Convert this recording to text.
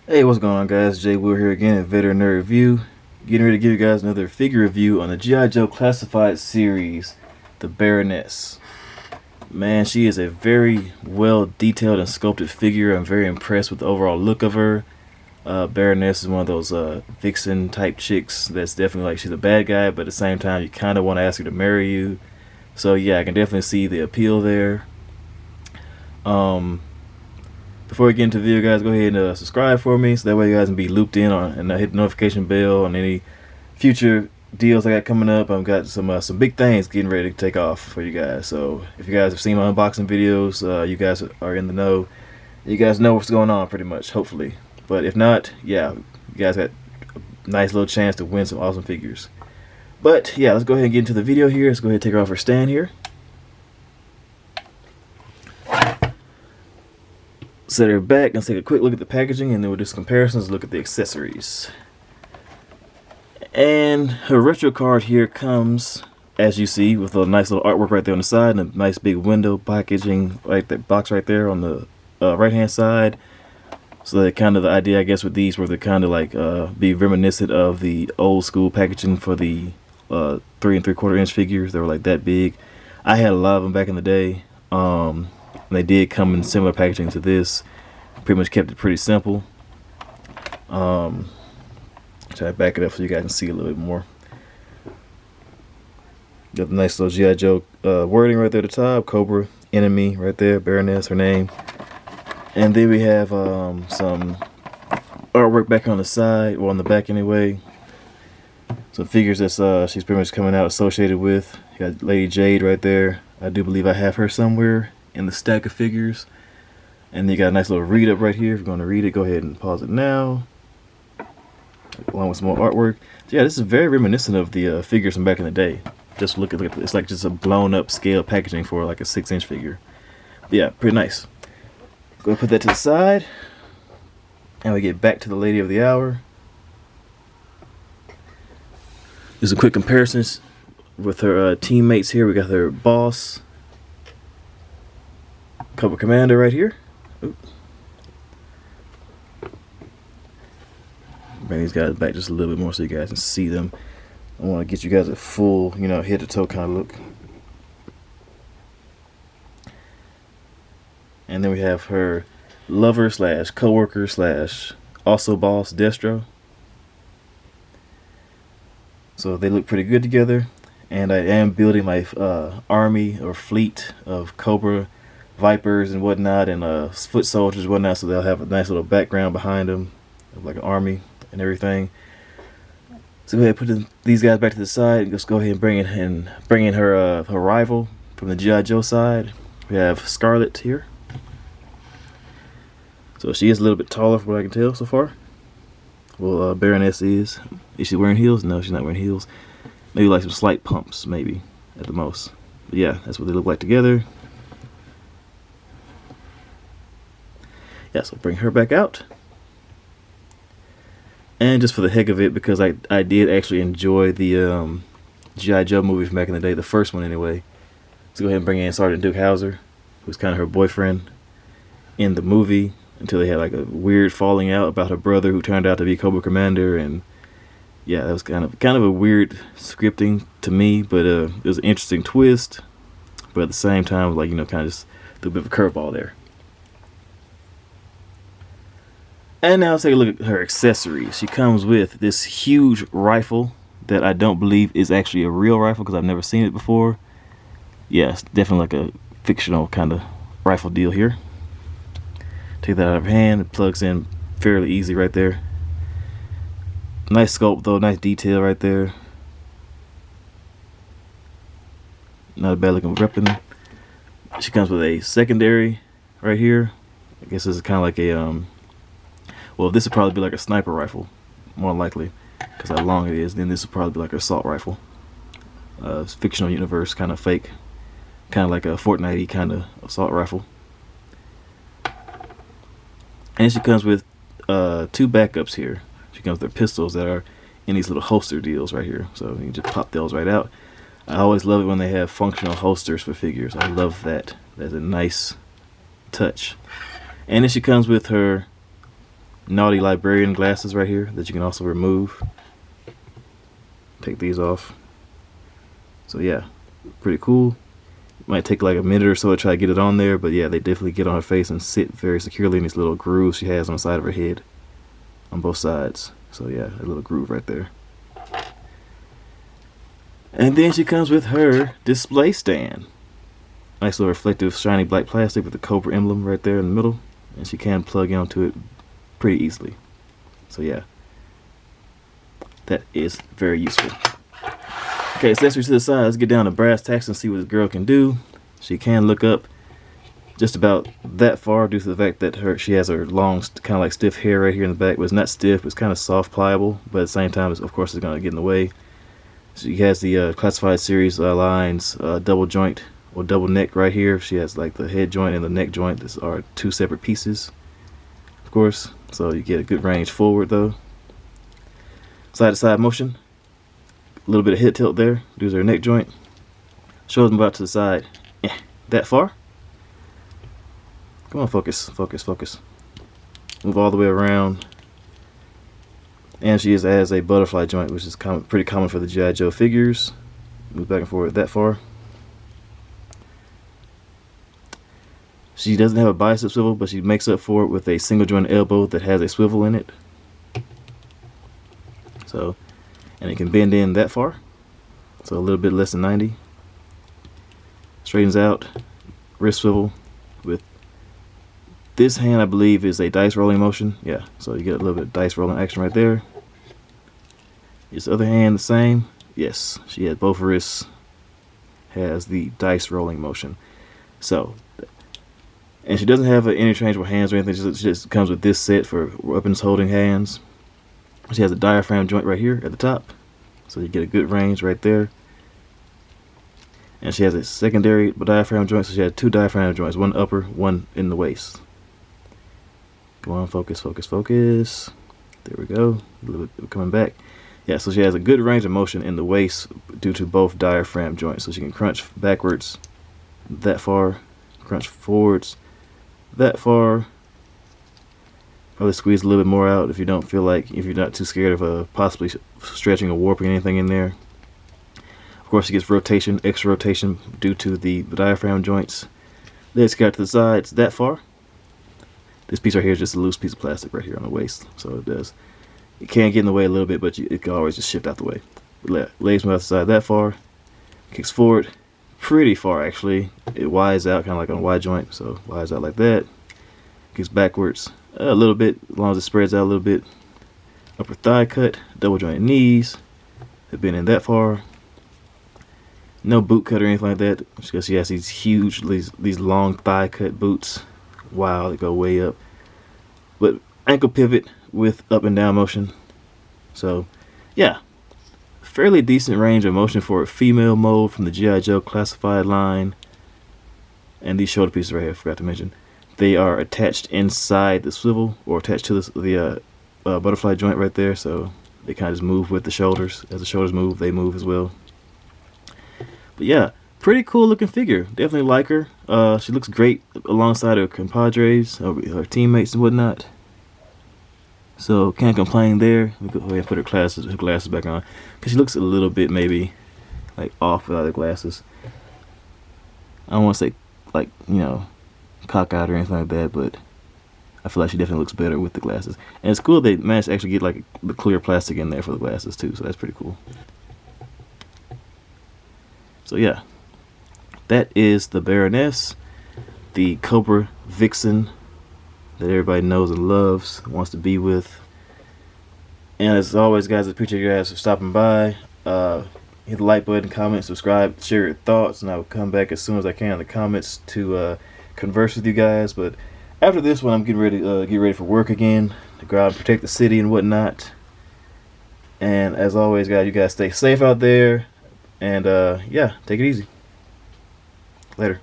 Hey, what's going on, guys? Jay Will here again at Veterinary Review. Getting ready to give you guys another figure review on the G.I. Joe Classified series, the Baroness. Man, she is a very well detailed and sculpted figure. I'm very impressed with the overall look of her. Baroness is one of those vixen type chicks that's definitely like she's a bad guy, but at the same time, you kind of want to ask her to marry you. So, yeah, I can definitely see the appeal there. Before we get into the video, guys, go ahead and subscribe for me, so that way you guys can be looped in on and hit the notification bell on any future deals I got coming up. I've got some big things getting ready to take off for you guys. So if you guys have seen my unboxing videos, you guys are in the know. You guys know what's going on pretty much, hopefully. But if not, yeah, you guys got a nice little chance to win some awesome figures. But yeah, let's go ahead and get into the video here. Let's go ahead and take her off her stand here. Set her back and take a quick look at the packaging, and then we'll do some comparisons, look at the accessories. And her retro card here comes, as you see, with a nice little artwork right there on the side and a nice big window packaging, like that box right there on the right hand side. So that kind of the idea, I guess, with these were to kind of like be reminiscent of the old school packaging for the 3 3/4 inch figures. They were like that big. I had a lot of them back in the day. They did come in similar packaging to this. Pretty much kept it pretty simple. Try to back it up so you guys can see a little bit more. Got the nice little G.I. Joe wording right there at the top. Cobra, enemy right there. Baroness, her name. And then we have some artwork back on the side, or on the back anyway. Some figures that she's pretty much coming out associated with. You got Lady Jade right there. I do believe I have her somewhere in the stack of figures. And then you got a nice little read up right here. If you're going to read it, go ahead and pause it now, along with some more artwork. So yeah, this is very reminiscent of the figures from back in the day. Just look at it. It's like just a blown up scale packaging for like a 6-inch figure. But yeah, pretty nice. Go ahead and put that to the side, and we get back to the lady of the hour. Do some quick comparisons with her teammates here. We got her boss, Cobra Commander right here. Oop. Bring these guys back just a little bit more so you guys can see them. I want to get you guys a full, head to toe kind of look. And then we have her lover slash co-worker slash also boss, Destro. So they look pretty good together. And I am building my army or fleet of Cobra Vipers and whatnot, and foot soldiers and whatnot, so they'll have a nice little background behind them, like an army and everything. So go ahead and put these guys back to the side, and just go ahead and bring in her her rival from the G.I. Joe side. We have Scarlet here. So she is a little bit taller from what I can tell so far. Well, Baroness is. Is she wearing heels? No, she's not wearing heels. Maybe like some slight pumps, maybe, at the most. But yeah, that's what they look like together. Yeah, so bring her back out. And just for the heck of it, because I did actually enjoy the G.I. Joe movie from back in the day, the first one anyway. Let's go ahead and bring in Sergeant Duke Hauser, who's kind of her boyfriend in the movie, until they had like a weird falling out about her brother who turned out to be Cobra Commander. And yeah, that was kind of a weird scripting to me, but it was an interesting twist. But at the same time, like, kind of just threw a bit of a curveball there. And now let's take a look at her accessories. She comes with this huge rifle that I don't believe is actually a real rifle because I've never seen it before. Yeah, it's definitely like a fictional kind of rifle deal here. Take that out of her hand. It plugs in fairly easy right there. Nice sculpt though, nice detail right there. Not a bad looking weapon. She comes with a secondary right here. I guess this is kind of like a well, this would probably be like a sniper rifle, more likely, because how long it is. Then this would probably be like an assault rifle. It's fictional universe, kind of fake, kind of like a Fortnite-y kind of assault rifle. And she comes with 2 backups here. She comes with her pistols that are in these little holster deals right here. So you can just pop those right out. I always love it when they have functional holsters for figures. I love that. That's a nice touch. And then she comes with her naughty librarian glasses right here that you can also remove. Take these off. So yeah, pretty cool. Might take like a minute or so to try to get it on there, but yeah, they definitely get on her face and sit very securely in these little grooves she has on the side of her head on both sides. So yeah, a little groove right there. And then she comes with her display stand. Nice little reflective shiny black plastic with the Cobra emblem right there in the middle, and she can plug into it pretty easily. So yeah, that is very useful. Okay, accessories to the side. Let's get down to brass tacks and see what this girl can do. She can look up just about that far due to the fact that she has her long, kind of like stiff hair right here in the back. But it's not stiff, it's kind of soft, pliable, but at the same time, of course, it's going to get in the way. She has the classified series lines double joint or double neck right here. She has like the head joint and the neck joint. These are two separate pieces, of course, so you get a good range forward though. Side to side motion. A little bit of head tilt there. Do her neck joint. Shows them about to the side. That far. Come on, focus, focus, focus. Move all the way around. And she has a butterfly joint, which is pretty common for the G.I. Joe figures. Move back and forward that far. She doesn't have a bicep swivel, but she makes up for it with a single joint elbow that has a swivel in it. So, and it can bend in that far, so a little bit less than 90. Straightens out, wrist swivel with this hand, I believe, is a dice rolling motion. Yeah, so you get a little bit of dice rolling action right there. This other hand, the same. Yes, she has both wrists, has the dice rolling motion. So, and she doesn't have interchangeable hands or anything. She just comes with this set for weapons holding hands. She has a diaphragm joint right here at the top, so you get a good range right there. And she has a secondary diaphragm joint, so she has two diaphragm joints, one upper, one in the waist. Come on, focus, focus, focus. There we go. A little bit coming back. Yeah, so she has a good range of motion in the waist due to both diaphragm joints. So she can crunch backwards that far, crunch forwards that far. Probably squeeze a little bit more out if you don't feel like, if you're not too scared of possibly stretching or warping anything in there. Of course, she gets rotation, extra rotation due to the diaphragm joints. Let's get out to the sides that far. This piece right here is just a loose piece of plastic right here on the waist, so it can get in the way a little bit, but it can always just shift out the way. Legs move out the side that far, kicks forward pretty far actually. It wides out, kind of like on a wide joint, so wides out like that. Kicks backwards a little bit, as long as it spreads out a little bit. Upper thigh cut, double jointed knees. They've been in that far. No boot cut or anything like that, because she has these huge, these long thigh cut boots. Wow, they go way up. But ankle pivot with up and down motion. So, yeah, fairly decent range of motion for a female mold from the G.I. Joe classified line. And these shoulder pieces right here, I forgot to mention. They are attached inside the swivel, or attached to the butterfly joint right there, so they kind of just move with the shoulders. As the shoulders move, they move as well. But yeah, pretty cool looking figure. Definitely like her. She looks great alongside her compadres, her teammates and whatnot. So can't complain there. Let me go ahead and put her glasses back on, because she looks a little bit maybe like off without her glasses. I don't want to say like, you know, cockeyed or anything like that, but I feel like she definitely looks better with the glasses. And it's cool they managed to actually get like the clear plastic in there for the glasses too, so that's pretty cool. So yeah, that is the Baroness, the Cobra vixen that everybody knows and loves, wants to be with. And as always, guys, I appreciate you guys for stopping by. Hit the like button, comment, subscribe, share your thoughts, and I will come back as soon as I can in the comments to converse with you guys. But after this one, I'm getting ready to get ready for work again, to go out and protect the city and whatnot. And as always, guys, you guys stay safe out there, and yeah, take it easy. Later.